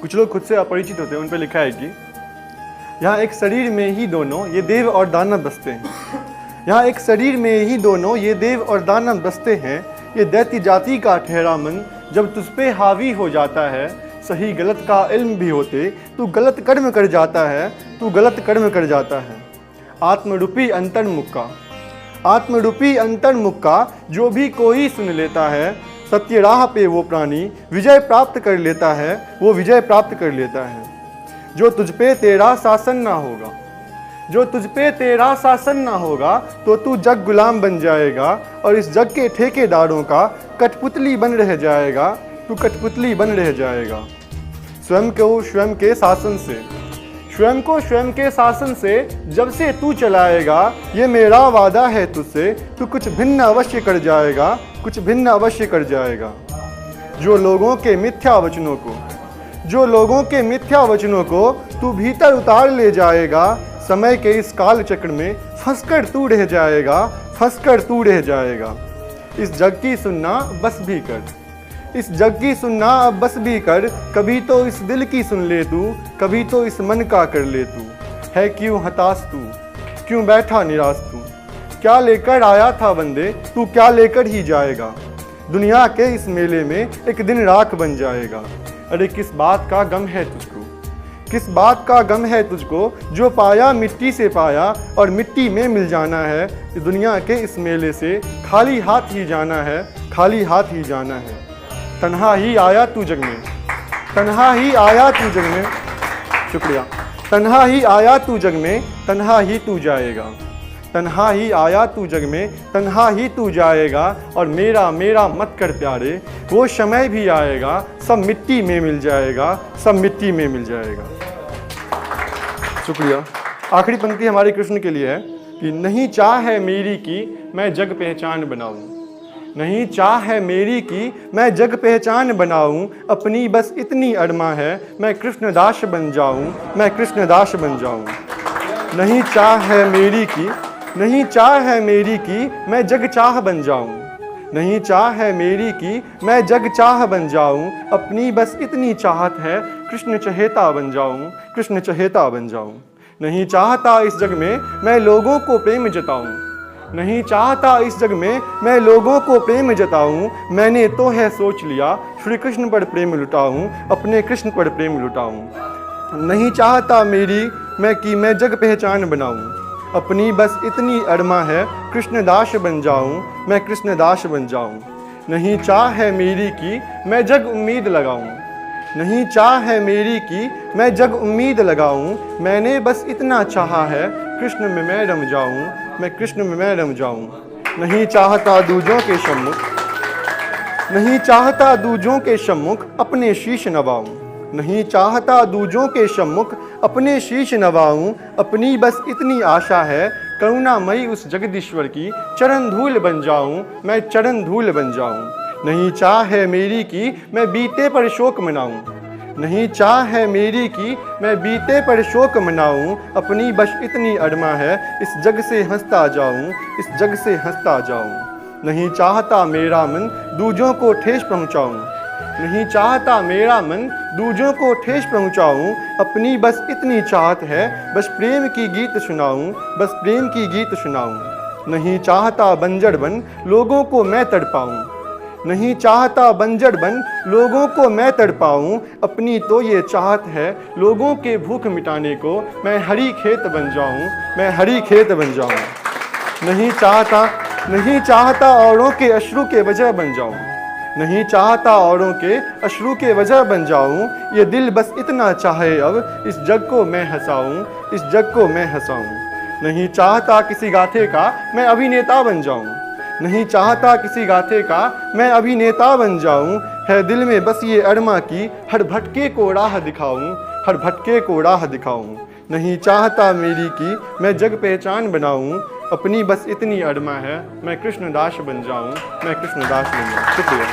कुछ लोग खुद से अपरिचित होते हैं, उन पर लिखा है कि यहाँ एक शरीर में ही दोनों ये देव और दानव बसते हैं। यहाँ एक शरीर में ही दोनों ये देव और दानव बसते हैं। ये दैत्य जाति का ठहरा मन जब तुझ पे हावी हो जाता है। सही गलत का इल्म भी होते तू गलत कर्म कर जाता है, तू गलत कर्म कर जाता है। आत्मरूपी अंतर्मुख का, आत्मरूपी अंतर्मुख का जो भी कोई सुन लेता है, सत्य राह पे वो प्राणी विजय प्राप्त कर लेता है, वो विजय प्राप्त कर लेता है। जो तुझ पे तेरा शासन ना होगा, जो तुझ पे तेरा शासन ना होगा तो तू जग गुलाम बन जाएगा और इस जग के ठेकेदारों का कठपुतली बन रह जाएगा, तू कठपुतली बन रह जाएगा। स्वयं को स्वयं के शासन से, स्वयं को स्वयं के शासन से जब से तू चलाएगा, ये मेरा वादा है तुझसे, तू कुछ भिन्न अवश्य कर जाएगा, कुछ भिन्न अवश्य कर जाएगा। जो लोगों के मिथ्या वचनों को, जो लोगों के मिथ्या वचनों को तू भीतर उतार ले जाएगा, समय के इस काल चक्र में फंसकर तू रह जाएगा, फंसकर तू रह जाएगा। इस जग की सुनना बस भी कर, इस जग की सुनना अब बस भी कर। कभी तो इस दिल की सुन ले तू, कभी तो इस मन का कर ले तू। है क्यों हताश तू, क्यों बैठा निराश तू? क्या लेकर आया था बंदे, तू क्या लेकर ही जाएगा? दुनिया के इस मेले में एक दिन राख बन जाएगा। अरे किस बात का गम है तुझको, किस बात का गम है तुझको? जो पाया मिट्टी से पाया और मिट्टी में मिल जाना है। दुनिया के इस मेले से खाली हाथ ही जाना है, खाली हाथ ही जाना है। तन्हा ही आया तू जग में, तन्हा ही आया तू जग में, शुक्रिया। तन्हा ही आया तू जग में, तन्हा ही तू जाएगा। तन्हा ही आया तू जग में, तन्हा ही तू जाएगा। और मेरा मेरा मत कर प्यारे, वो समय भी आएगा, सब मिट्टी में मिल जाएगा, सब मिट्टी में मिल जाएगा। शुक्रिया। आखिरी पंक्ति हमारे कृष्ण के लिए है कि नहीं चाह है मेरी की मैं जग पहचान बनाऊं, नहीं चाह है मेरी की मैं जग पहचान बनाऊं। अपनी बस इतनी अरमा है मैं कृष्णदास बन जाऊं, मैं कृष्णदास बन जाऊं। नहीं चाह है मेरी की, नहीं चाह है मेरी की मैं जग चाह बन जाऊं, नहीं चाह है मेरी की मैं जग चाह बन जाऊं। अपनी बस इतनी चाहत है कृष्ण चहेता बन जाऊं, कृष्ण चहेता बन जाऊं। नहीं चाहता इस जग में मैं लोगों को प्रेम जताऊं, नहीं चाहता इस जग में मैं लोगों को प्रेम जताऊं। मैंने तो है सोच लिया श्री कृष्ण पर प्रेम लुटाऊं, अपने कृष्ण पर प्रेम लुटाऊं। नहीं चाहता मेरी मैं जग पहचान बनाऊं। अपनी बस इतनी अरमा है कृष्णदास बन जाऊं, मैं कृष्णदास बन जाऊं। नहीं चाह है मेरी की मैं जग उम्मीद लगाऊं, नहीं चाह है मेरी की मैं जग उम्मीद लगाऊं। मैंने बस इतना चाहा है कृष्ण में मैं रम जाऊं, मैं कृष्ण में मैं रम जाऊं। नहीं चाहता दूजों के सम्मुख, नहीं चाहता दूजों के सम्मुख अपने शीश नवाऊं, नहीं चाहता दूजों के सम्मुख अपने शीश नवाऊं। अपनी बस इतनी आशा है करुणामयी उस जगदीश्वर की चरण धूल बन जाऊं, मैं चरण धूल बन जाऊं। नहीं चाह है मेरी की मैं बीते पर शोक मनाऊं, नहीं चाह है मेरी की मैं बीते पर शोक मनाऊं। अपनी बस इतनी अरमा है इस जग से हंसता जाऊं, इस जग से हंसता जाऊं। नहीं चाहता मेरा मन दूजों को ठेस पहुंचाऊं, नहीं चाहता मेरा मन दूजों को ठेस पहुंचाऊं। अपनी बस इतनी चाहत है बस प्रेम की गीत सुनाऊं, बस प्रेम की गीत सुनाऊं। नहीं चाहता बंजर बन लोगों को मैं तड़पाऊं, नहीं चाहता बंजर बन लोगों को मैं तड़पाऊं। अपनी तो ये चाहत है लोगों के भूख मिटाने को मैं हरी खेत बन जाऊं, मैं हरी खेत बन जाऊं। नहीं चाहता, नहीं चाहता औरों के अश्रु के वजह बन जाऊं, नहीं चाहता औरों के अश्रु के वजह बन जाऊं। ये दिल बस इतना चाहे अब इस जग को मैं हंसाऊं, इस जग को मैं हंसाऊं। नहीं चाहता किसी गाथे का मैं अभिनेता बन जाऊं, नहीं चाहता किसी गाथे का मैं अभिनेता बन जाऊं। है दिल में बस ये अरमा की हर भटके को राह दिखाऊं, हर भटके को राह दिखाऊं। नहीं चाहता मेरी की मैं जग पहचान बनाऊं। अपनी बस इतनी अरमा है मैं कृष्णदास बन जाऊं, मैं कृष्णदास बन जाऊं। शुक्रिया।